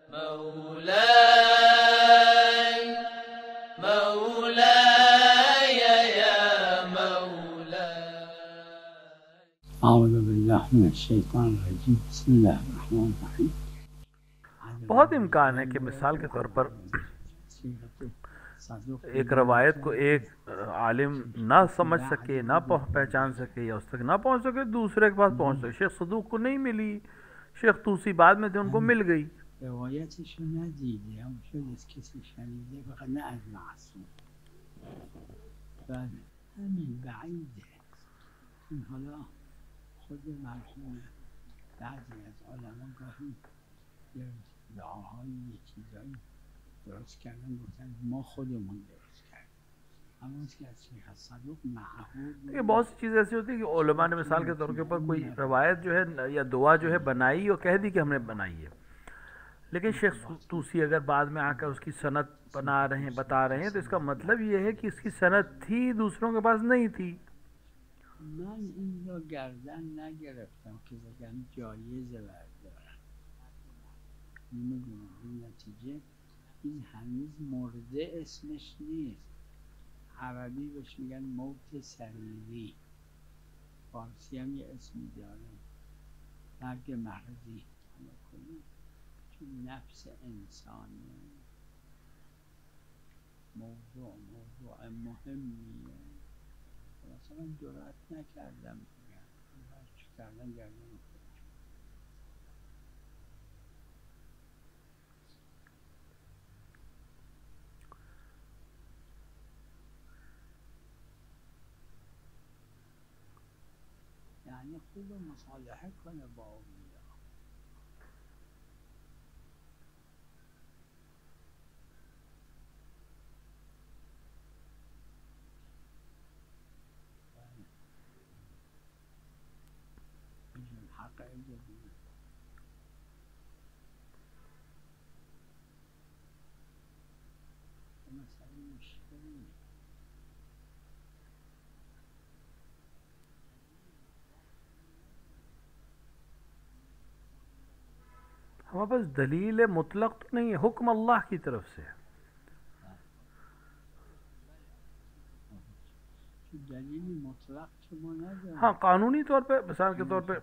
مولاي مولاي يا مولاي. أعوذ بالله من الشैतान الرजीम बिस्मिल्लाहिर्रहमानिर्रहीम। बहुत इम्कान है कि मिसाल के तौर पर एक रवायत को एक आलिम ना समझ सके, ना पहचान सके या उस तक ना पहुंच सके, दूसरे के पास पहुंच सके। शेख सदूक को नहीं मिली, शेख तूसी बाद में थे, उनको मिल गई। روایتش رو ندیده، هم شد از کسی شنیده فقط نه از معصوم. بله همین بعیده. این حالا خود مرحوم بعضی از علما گاهی یه دعاهایی یه چیزایی درست کردن، گفتن ما خودمون درست کردیم. اما اس که از شیخ صدوق معهود ये बहुत सी चीज़ें ऐसी होती है कि उलमा ने मिसाल के तौर के ऊपर कोई रवायत जो है या दुआ जो है बनाई और कह दी कि हमने बनाई है, लेकिन शेख तूसी अगर बाद में आकर उसकी सनद बता रहे हैं तो इसका मतलब ये है कि इसकी सनद थी, दूसरों के पास नहीं थी। من این را گردن نگرفتم که بگم جایزه بردارم. نمیدونم این نتیجه این هنوز مرده اسمش نیست. عربی بهش میگن موت سریری، فارسی هم یه اسمی داره مرگ محضی. چون نفس انسانه، موضوع مهمیه. مثلا جرأت نکردم بگم، چی کردن گردن خودم. یعنی خوب مصالحه کنه با اولیا. حق اجازه مسئله مشکلی. हमारे पास दलील मुतलक तो नहीं है, हुक्म अल्लाह की तरफ से है। हाँ, कानूनी तौर पे मिसाल के तौर पे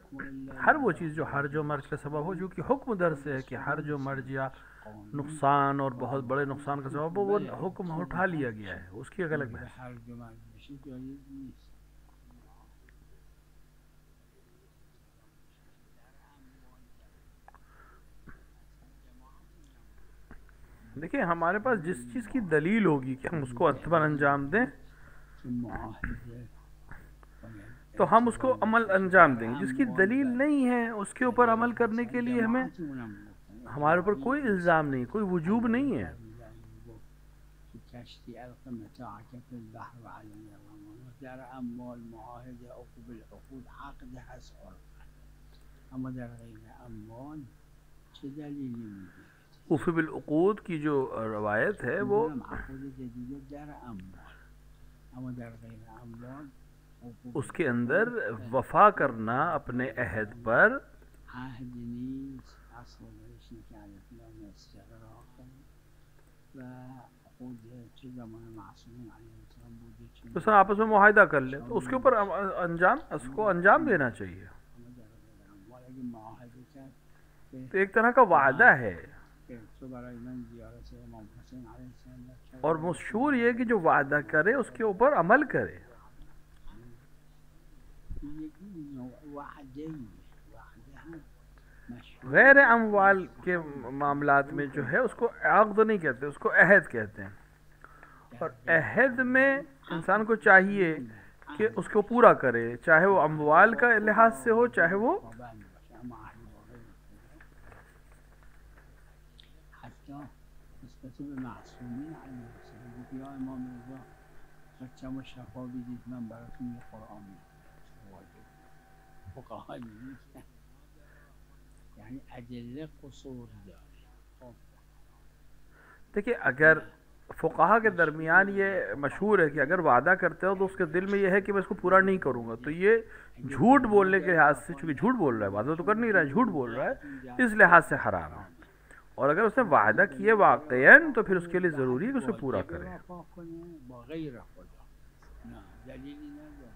हर वो चीज़ जो हर जो मर्ज का सबब हो, जो कि हुक्म दर से है कि हर जो मर्ज या नुकसान और बहुत बड़े नुकसान का सबब हो, वो हुक्म उठा लिया गया है, उसकी एक अलग बहस। देखिए, हमारे पास जिस चीज़ की दलील होगी कि हम उसको अतबन अंजाम दें तो हम उसको अमल अंजाम देंगे। जिसकी दलील नहीं है उसके ऊपर अमल करने के लिए हमारे ऊपर कोई इल्ज़ाम नहीं, कोई वजूब नहीं है। उफ़ी बिल उक़ूद की जो रवायत है वो उसके अंदर वफा करना अपने अहद पर, तो सर आपस में मुआहिदा कर ले, तो उसके ऊपर उसको अंजाम देना चाहिए। तो एक तरह का वादा है, और मशहूर ये कि जो वादा करे उसके ऊपर अमल करे। गैर अमवाल के मामलात में जो है उसको अक़्द नहीं कहते, उसको अहद कहते हैं। और अहद में इंसान को चाहिए कि उसको पूरा करे, चाहे वो अमवाल का लिहाज से हो, चाहे वो देखिए, अगर फ़ुक़हा के दरमियान ये मशहूर है कि अगर वादा करते हो तो उसके दिल में ये है कि मैं इसको पूरा नहीं करूँगा, तो ये झूठ बोलने के लिहाज से, चूँकि झूठ बोल रहा है, वादा तो कर नहीं रहा है, झूठ बोल रहा है, इस लिहाज से हराम है। और अगर उसने वादा किए वाक़ईन तो फिर उसके लिए ज़रूरी है कि उसे पूरा واجب करे। وفا کنه با غیر خدا. نه دلیلی نداره.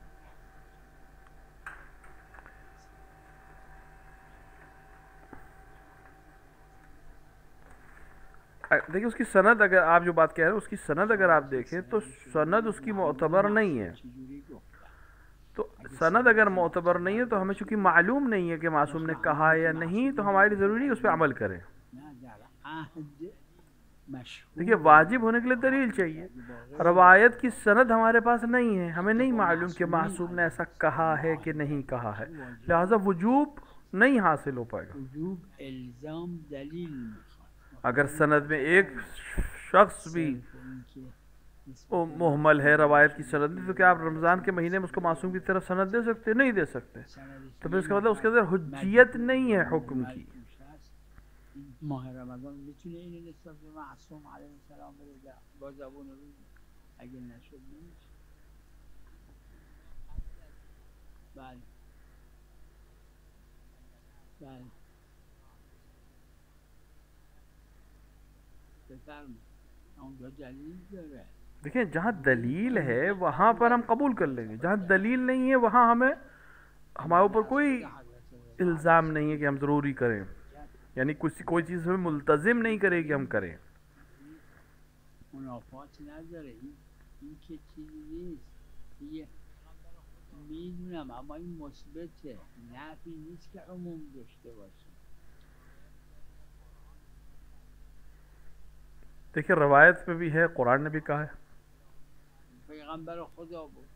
देखिए उसकी सनद, अगर आप जो बात कह रहे हैं उसकी सनद अगर आप देखें तो सनद उसकी मोतबर नहीं है। چجوری گفتم؟ तो सनद अगर मोतबर नहीं है तो हमें चूंकि मालूम नहीं है कि मासूम ने कहा या नहीं, तो हमारे लिए ज़रूरी है उस पर अमल करें। نه در عهد مشهور देखिए वाजिब होने के लिए दलील चाहिए। रवायत की सनद हमारे पास नहीं है, हमें नहीं मालूम कि मासूम ने ऐसा कहा है कि नहीं कहा है, लिहाजा वजूब नहीं हासिल हो पाएगा। وجوب الزام دلیل میخواد. अगर सनद में एक शख्स भी صرف اینکه वो मुहम्मल है रवायत की सनद में, तो क्या आप रमज़ान के महीने में उसको मासूम की तरफ सनद दे सकते? नहीं दे सकते। سندش तो फिर इसका मतलब उसके अंदर हुज्जियत नहीं है हुक्म की। توش هست. این ماه رمضان میتونه اینو نسبت به معصوم علیه السلام بده با زبون روز اگه نشد نمیشه. بله بله بفرمایید. اونجا دلیل داره. देखिए जहाँ दलील है वहाँ पर हम कबूल कर लेंगे, जहाँ दलील नहीं है वहाँ हमें हमारे ऊपर कोई इल्ज़ाम नहीं है कि हम ज़रूरी करें, यानी कोई चीज़ हमें मुल्तज़िम नहीं करे कि हम करें। منافات نداره. این که چیزی نیست. یه میدونم اما این مثبته، نفی نیست که عموم داشته باشه. देखिए रवायत में भी है, कुरान ने भी कहा है پیغمبر خدا بود.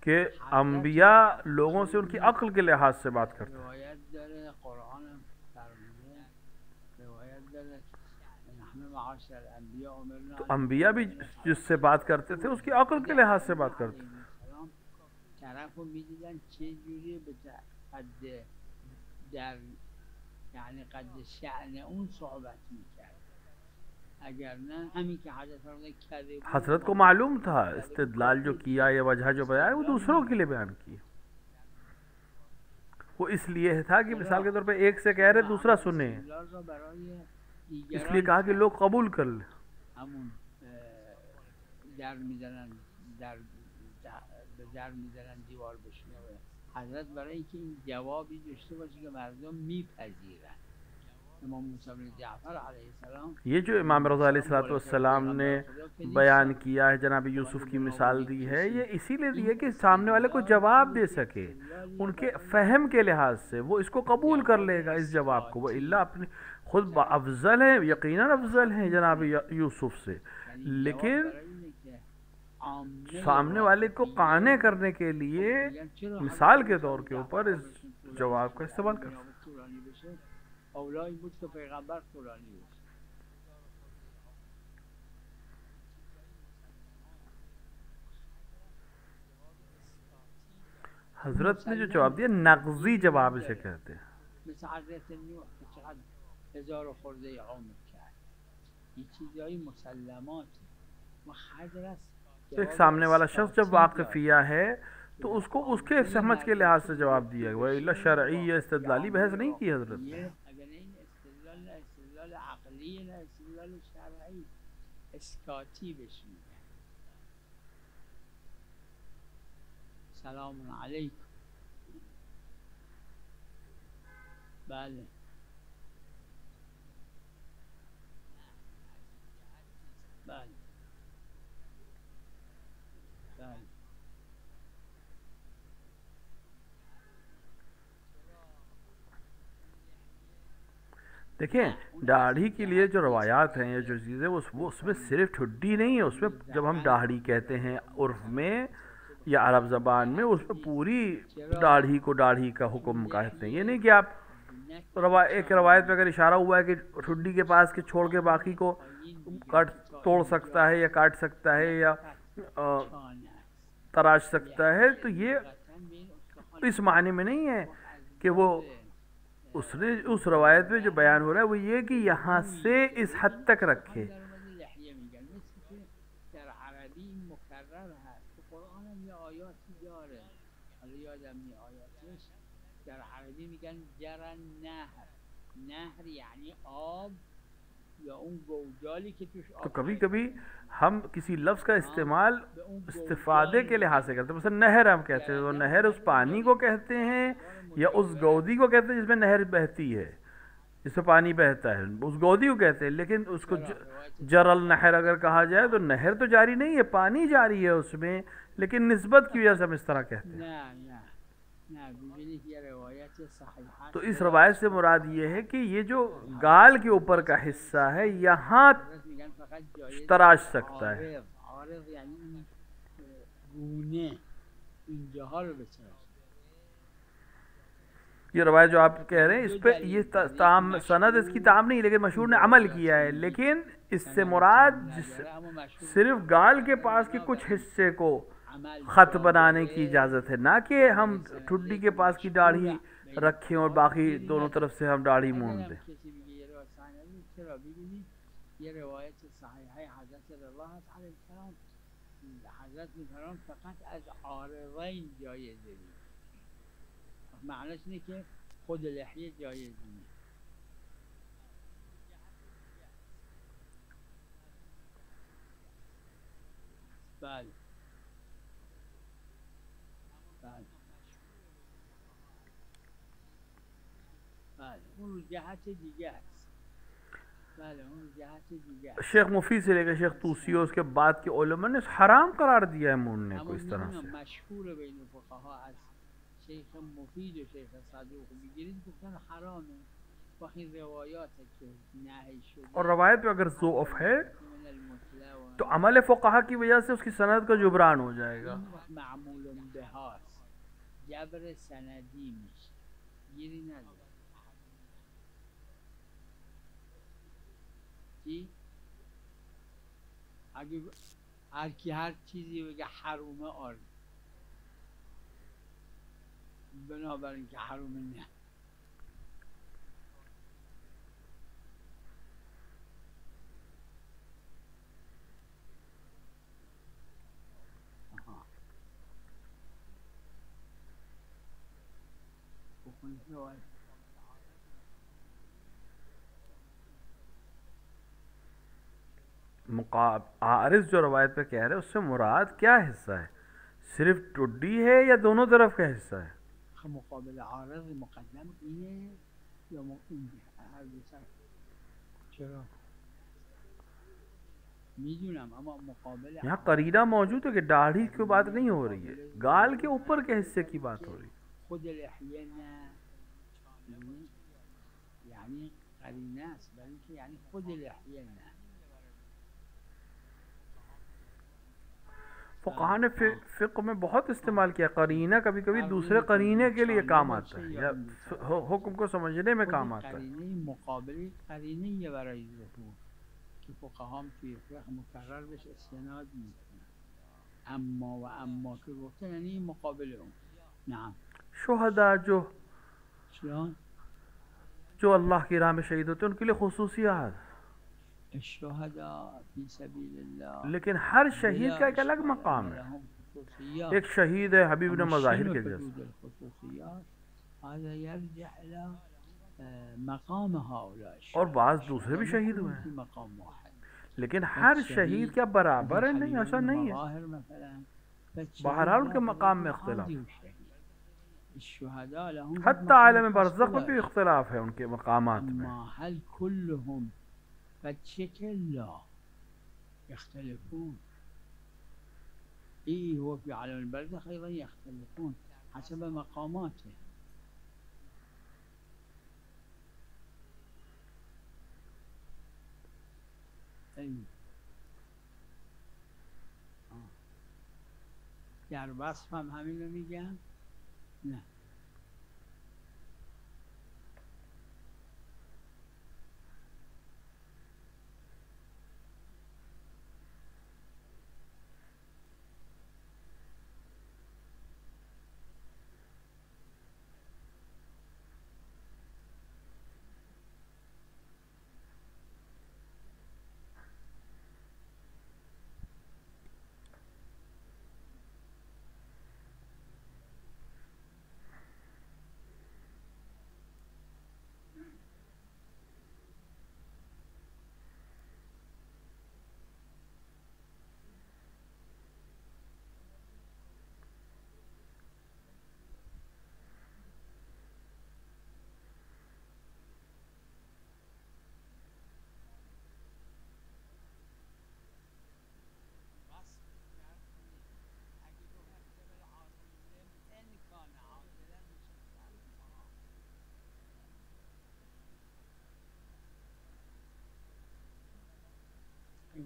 कि अम्बिया लोगों से उनकी अक्ल के लिहाज से बात करते हैं। روایت داره قرآن هم فرموده، روایت داره نحن معاشر الانبیاء امرنا तो अम्बिया भी जिससे बात करते थे उसकी अक्ल के लिहाज से बात करते थे। طرف رو میدیدن چه جوری به قد در یعنی قد شأن اون صحبت میکرد. اگر نه همین که حضرت فرموده کرده بود. हजरत को मालूम था इस्तिदलाल जो किया या वजह जो बयान वो दूसरों के लिए बयान की, वो इसलिए था कि मिसाल के तौर पे एक से कह रहे दूसरा सुने, استدلال را برای دیگران इसलिए कहा कि लोग कबूल कर ले। همون در میزنن به در میزنن دیوار بشنوه. حضرت برای اینکه این جوابی داشته باشه که مردم میپذیرن. امام موسی بن جعفر علیه السلام ये जो इमाम रज़ा अलैहिस्सलाम ने बयान किया है, जनाब यूसुफ की मिसाल दी है, ये इसीलिए दी है कि सामने वाले को जवाब दे सके, उनके फ़हम के लिहाज से वो इसको कबूल कर लेगा इस जवाब को। वो इल्ला अपने खुद अफजल है, यकीनन अफजल हैं जनाब यूसुफ से, लेकिन सामने वाले को काने करने के लिए मिसाल के तौर के ऊपर इस जवाब का इस्तेमाल कर। اولایی بود که پیغمبر قرآنی بود. हजरत ने जो जवाब दिया नगजी जवाब इसे कहते हैं। مثل حضرت نوح که چقدر هزار و خورده عمر کرد. این چیزهای مسلمات و حضرت तो एक सामने वाला शख्स जब वाक़िफ़िया है तो उसको उसके समझ के लिहाज से जवाब दिया, वह इल्ला शरई या इस्तिदलाली बहस नहीं की हजरत ने। استدلال عقلی نه استدلال شرعی اسکاتی بهش میگن. سلام علیکم. بله بله بله देखें दाढ़ी के लिए जो रवायात हैं या जो चीज़ें वो उसमें सिर्फ ठुड्डी नहीं है, उसमें जब हम दाढ़ी कहते हैं उर्फ में या अरब ज़बान में, उसमें पूरी दाढ़ी को दाढ़ी का हुक्म कहते हैं। ये नहीं कि आप एक रवायत में अगर इशारा हुआ है कि ठुड्डी के पास के छोड़ के बाकी को काट तोड़ सकता है या काट सकता है या तराश सकता है, तो ये इस मायने में नहीं है कि वो उसने उस रवायत में जो बयान हो रहा है वो ये कि यहाँ से इस हद तक रखे। در عربی مکرر هست، تو قرآن هم یه آیاتی داره، حالا یادم نی آیاتش، در عربی میگن جرن نهر، नहर यानी आब या उन गोजाली के तुश तो आब कभी है कभी हम किसी लफ्ज़ का इस्तेमाल बे उन इस्तिफादे के लिहाज से करते हैं। مثلا नहर हम कहते हैं, तो नहर उस पानी को कहते हैं या उस गौदी को कहते हैं जिसमें नहर बहती है, जिसमें पानी बहता है, उस गौदी को कहते हैं। लेकिन उसको जरल नहर अगर कहा जाए तो नहर तो जारी नहीं है, पानी जारी है उसमें, लेकिन निस्बत की वजह से हम इस तरह कहते हैं। ना ना ना बिजली की रिवायत सहीहा तो इस रवायत से मुराद ये है कि ये जो गाल के ऊपर का हिस्सा है यहाँ तराश सकता है। आरिद यानी गूने इन जहर बचा ये रवायत जो आप कह रहे हैं इस पे ये ताम सनद इसकी ताम नहीं, लेकिन मशहूर ने अमल किया है। लेकिन इससे मुराद सिर्फ गाल के पास के कुछ हिस्से को ख़त बनाने की इजाज़त है, ना कि हम ठुड्डी के पास की दाढ़ी रखें और बाकी दोनों तरफ से हम दाढ़ी मूंद दें। ये रवायत सहीह है हज़रत रज़ा अलैहिस्सलाम हज़रत फरमान फ़कत अज़ आरिदैन जायज़ है, معناش اینه که خود لحیه جایز نیست. بله بله بله اون رو جهت دیگه است. بله اون رو جهت دیگه است. शेख मुफीद से लेकर शेख तूसी और उसके बाद के उलमा ने हराम करार दिया है मूंढने को इस तरह से। मशहूर بین فقها است. شیخ مفید و شیخ صدوق بگیرید گفتن حرامه. وقتی روایات که نهی شده और रवायत पे अगर ज़ोफ़ है तो अमल फ़ुक़हा की वजह से उसकी सनद का जुबरान हो जाएगा। معمول بهاست جبر سندی میشه گیری نداره چی؟ اگه هر کی هر چیزی بگه حرومه آره بنابراین که حرومه نه आरिज़ जो रवायत पे कह रहे हैं उससे मुराद क्या हिस्सा है, सिर्फ टुड्डी है या दोनों तरफ का हिस्सा है? मुकाबले आरिज़ मुक़द्दम ये या चलो यहाँ करीना मौजूद है कि दाढ़ी की बात नहीं हो रही है, गाल के ऊपर के हिस्से की बात हो रही है। खुद यानी करीना बल्कि यानी खुद फ़ुक़हा ने फ़िक़्ह में बहुत इस्तेमाल किया, करीना कभी कभी दूसरे करीने के लिए काम आता है या हुक्म को समझने में काम आता है। मुकाबले करीने ये बराई ज़हूर कि फ़ुक़हा की फ़िक़्ह मुकर्रर बश इस्तिनाद मिکنن اما و اما که گفتن یعنی مقابل اون. نعم शुहदा شلون जो अल्लाह की राह में शहीद होते हैं उनके लिए खुसूसियात, الشهداء في سبيل الله लेकिन हर शहीद का एक अलग मकाम है। एक शहीद है हबीब ने मज़ाहिर के जैसे, هذا يرجع إلى مقام هؤلاء और बाज़ दूसरे भी शहीद हुए हैं, مقام واحد लेकिन हर शहीद क्या बराबर है? नहीं, ऐसा नहीं है। बहरहाल उनके मकाम में इख्तिलाफ, हत्ता आलम बरज़ख में भी इख्तिलाफ है उनके मकामात में। هل كلهم فشكل لا يختلفون. هو في عالم البرزخ أيضا يختلفون حسب مقاماته. در وصف هم همین رو میگن؟ نه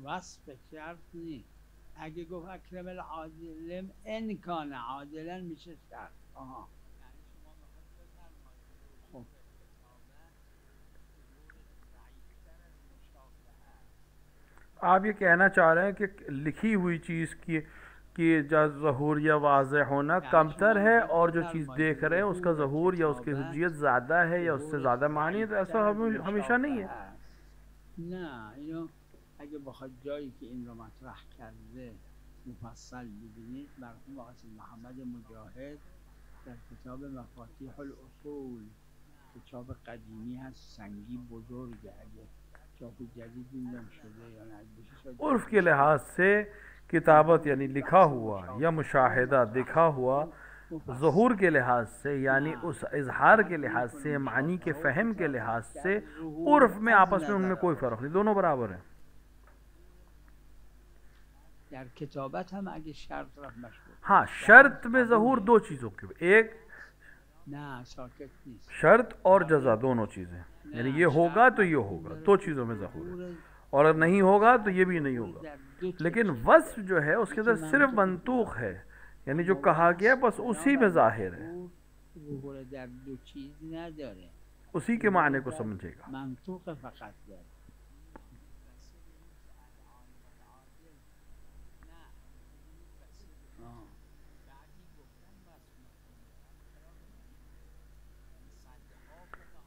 وصف شرط نیست. اگه گفت اکرم العادلم ان کان عادلا میشه شرط. آها خب आप ये कहना चाह रहे हैं कि लिखी हुई चीज़ की ज़हूर या वाज़ेह होना कमतर है और जो चीज़ देख रहे हैं उसका ज़हूर या उसकी हुज्जियत ज़्यादा है या उससे ज़्यादा मानी है, तो ऐसा हमेशा नहीं है. نه اینو اگه بخواد جایی که این رو مطرح کرده مفصل ببینید، مرحوم آقای محمد مجاهد در کتاب مفاتیح الاصول که چاپ قدیمی هست، سنگی بزرگه، اگه چاپ جدیدی نشده یا نه उर्फ के लिहाज से किताबत यानी लिखा हुआ या मुशाहिदा देखा हुआ, ज़हूर के लिहाज से यानी उस इजहार के लिहाज से, मानी के फ़हम के लिहाज से, उर्फ में आपस में उनमें कोई फ़र्क नहीं, दोनों बराबर हैं. در کتابت هم اگه شرط رفت مشهور. हाँ, शर्त में ज़हूर दो चीज़ों की, एक نه ساکت نیست. शर्त और जज़ा दोनों चीज़ें, यानी ये होगा तो ये होगा, दो चीज़ों में ज़हूर है, और अगर नहीं होगा तो ये भी नहीं होगा. लेकिन वस्फ जो है उसके अंदर सिर्फ मंतूक है, यानी जो कहा गया बस उसी में ज़ाहिर है, ظهور در دو چیز نداره، उसी के माने को समझेगा. منطوق فقط داره.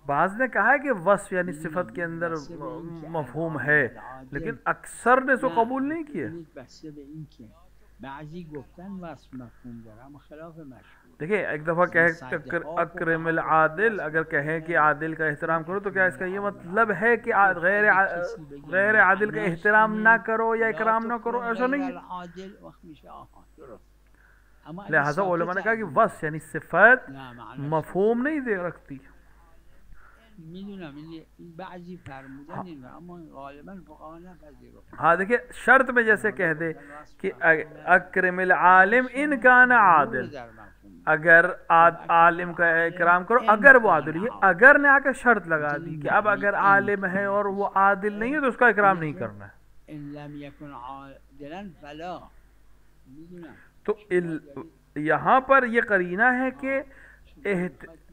बाज़ ने कहा है कि वस्फ यानी सिफत के अंदर मफहूम है, लेकिन अक्सर ने इसको कबूल नहीं किया. بسته به این که بعضی گفتن وصف मफहूम داره اما خلاف मशहूर. देखिए, एक दफ़ा कहे अक्रमिल आदिल, अगर कहें कि आदिल का एहतराम करो तो क्या इसका ये मतलब है कि गैर आदिल का एहतराम ना करो या इकराम ना करो? ऐसा नहीं है. लिहाजा उलमा ने कहा कि वस्फ यानी सिफत मफहूम नहीं दे रखती. میدونم این بعضی فرمودن این اما غالبا فقها نپذیرفتن. हाँ देखिए, शर्त में जैसे कह दे कि अक्रमिल आलिम इन कान आदिल, अगर आलिम का इकराम करो अगर वो आदिल है. अगर ने आकर शर्त लगा दी कि अब अगर आलिम है और वो आदिल नहीं है तो उसका इकराम नहीं करना है. इन लम यकुन आदिलन फला. तो यहाँ पर ये करीना है कि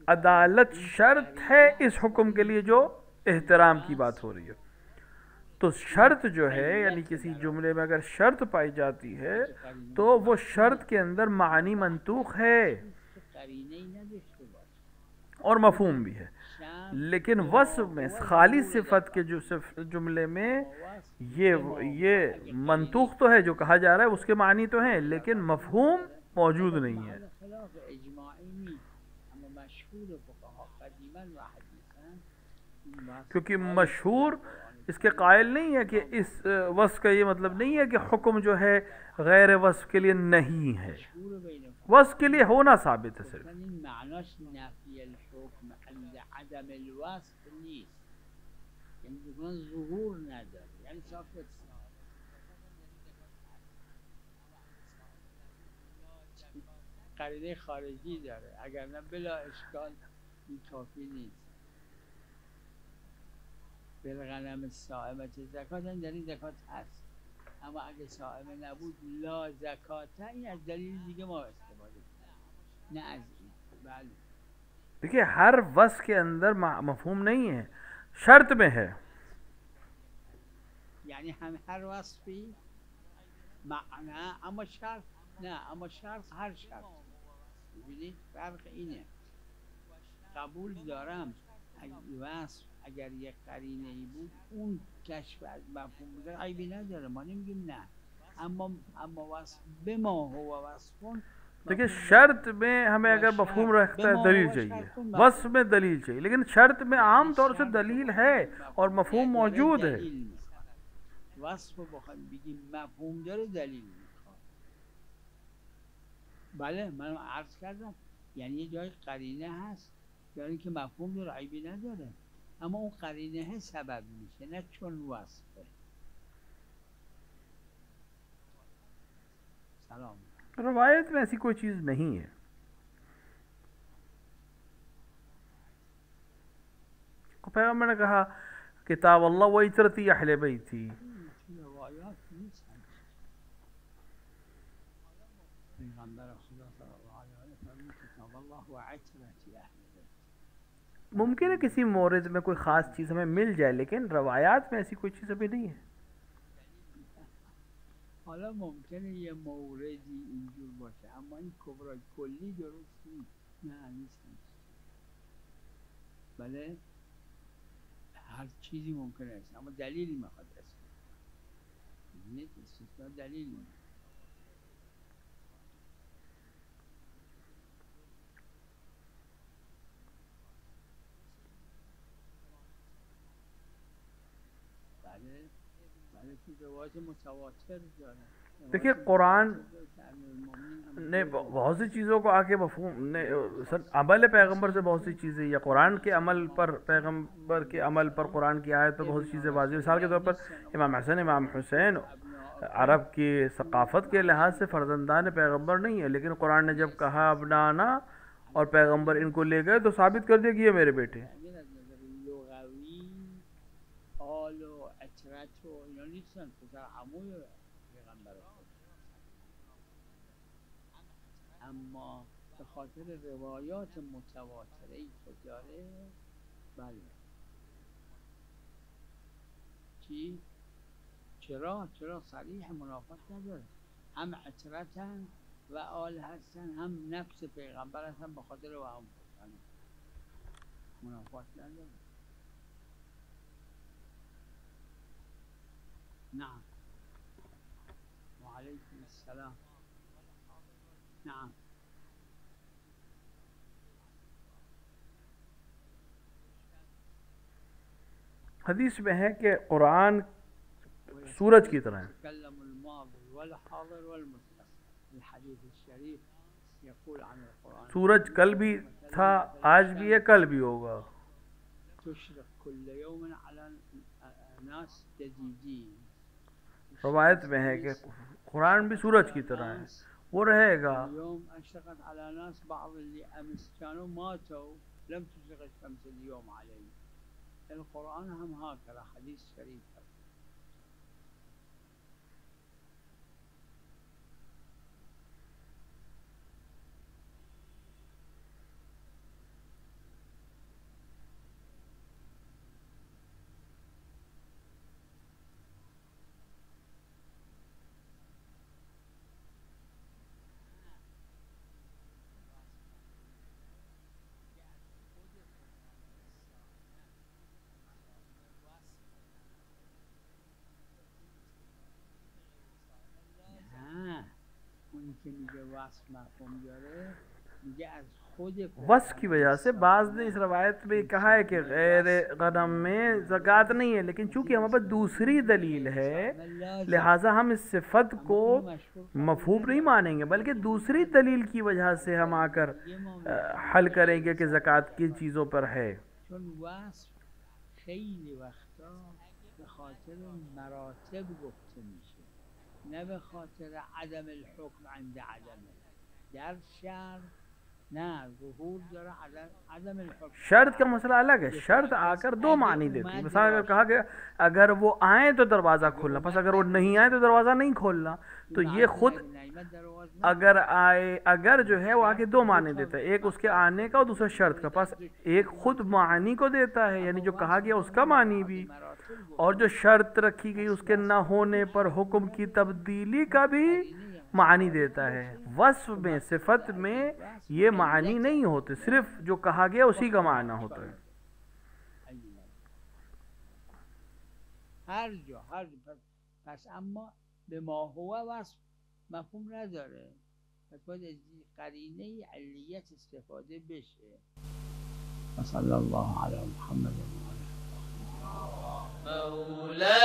अदालत शर्त है इस हुक्म के लिए जो एहतराम की बात हो रही है. तो शर्त जो है यानी किसी जुमले में अगर शर्त पाई जाती है तो वो शर्त के अंदर मानी मंतूक है और मफहूम भी है. लेकिन वस्फ में खाली सिफत के जो जुमले में ये मंतूक तो है, जो कहा जा रहा है उसके मानी तो हैं, लेकिन मफहूम मौजूद नहीं है. क्योंकि मशहूर इसके कायल नहीं है कि इस वस्फ का ये मतलब नहीं है कि हुक्म जो है गैर वस्फ के लिए नहीं है, वस्फ के लिए होना साबित है सिर्फ. قرینه خارجی داره، اگر نه بلا اشکال این کافی نیست. بالغنم صائمت زکات، این در این زکات هست، اما اگه صائمه نبود لا زکات، این از دلیل دیگه ما استفاده کنیم، نه از این. بله देखिए, हर वस्फ के अंदर मफहूम नहीं है, शर्त में है. یعنی هم هر وصفی معنا اما شرط نه، اما شرط هر شرط. ببینید فرق اینه. قبول دارم وصف اگر یک قرینه ای بود اون کشف از مفهوم بوده عیبی نداره، ما نمیگیم نه، اما وصف به ما هو وصفون. देखिए, शर्त में हमें अगर मफहूम रखता है दलील चाहिए, वस्फ में दलील चाहिए, लेकिन शर्त में आम तौर से दलील है और मफहूम मौजूद है. वصف بخوام بگیم مفهوم داره دلیل میخواد. بله من عرض کردم یعنی یه جای قرینه هست داره که مفهوم داره عیبی نداره، اما اون قرینه سبب میشه نه چون وصفه. سلام. रवायत में ऐसी कोई चीज़ नहीं है. पैगम्बर ने कहा किताब अल्लाह व इतरती अहले बैती, روایات نیست پیغمبر خدا صلی الله علیه و آله فرمود کتاب الله و عترتی اهل بیت. मुमकिन है किसी मौरिद में कोई ख़ास चीज़ हमें मिल जाए, लेकिन रवायात में ऐसी कोई चीज़ अभी नहीं है. حالا ممکنه یه موردی اینجور باشه اما این کبرای کلی درست نیست. نه نیست. بله هر چیزی ممکنه است اما دلیلی میخواد است. نیست استثناء دلیلی میخواد. देखिए कुरान ने बहुत सी चीज़ों को आके मफहूम ने अमल पैगंबर से बहुत सी चीज़ें या कुरान के अमल पर पैगंबर के अमल पर कुरान की आयत पर बहुत सी चीज़ें वाज़ेह. मिसाल के तौर पर इमाम हसन इमाम हुसैन अरब की सकाफ़त के लिहाज से फ़र्जंदान पैगंबर नहीं है, लेकिन कुरान ने जब कहा अपनाना और पैगंबर इनको ले गए तो साबित कर दिया कि ये मेरे बेटे. اما به خاطر روایات متواتره ای که داره بله چرا صریح منافات نداره هم عطرتن و آل هستن هم نفس پیغمبر هستن به خاطر و هم منافات نداره. نعم وعليكم السلام. نعم हदीस में है कि कुरान सूरज की तरह है. सूरज कल भी था, आज भी है, कल भी होगा. रवायत में है कि कुरान भी सूरज की तरह है, वो रहेगा. القرآن هم هكذا حديث شريف. वस की वजह से बाज़ ने इस रवायत में कहा है कि गैर गनम में ज़कात नहीं है, लेकिन चूंकि हमारे पास दूसरी दलील है लिहाजा हम इस सिफत को मफहूम नहीं मानेंगे, बल्कि दूसरी दलील की वजह से हम आकर हल करेंगे कि ज़कात किन चीज़ों पर है. نه به خاطر عدم الحکم عند عدمه در شرط نه ظهور داره عدم الحکم. शर्त का मसला अलग है. शर्त आकर दो मानी देती है. मिसाल अगर कहा कि अगर वो आए तो दरवाज़ा खोलना, बस अगर वो नहीं आए तो दरवाज़ा नहीं खोलना, तो ये खुद अगर आए अगर जो है वो आके दो मानी देता है, एक उसके आने का और दूसरा शर्त का. पास एक खुद मानी को देता है यानी जो कहा गया उसका मानी भी, और जो शर्त रखी गई उसके न होने पर हुक्म की तब्दीली का भी मानी देता है. वस्फ में सिफत में ये मानी नहीं होते, सिर्फ जो कहा गया उसी का माना होता है. हर जो पस اما به ما هو وصف مفهوم نداره، پس باید از قرینه علیت استفاده بشه. صلی الله علی محمد و آله. مولاي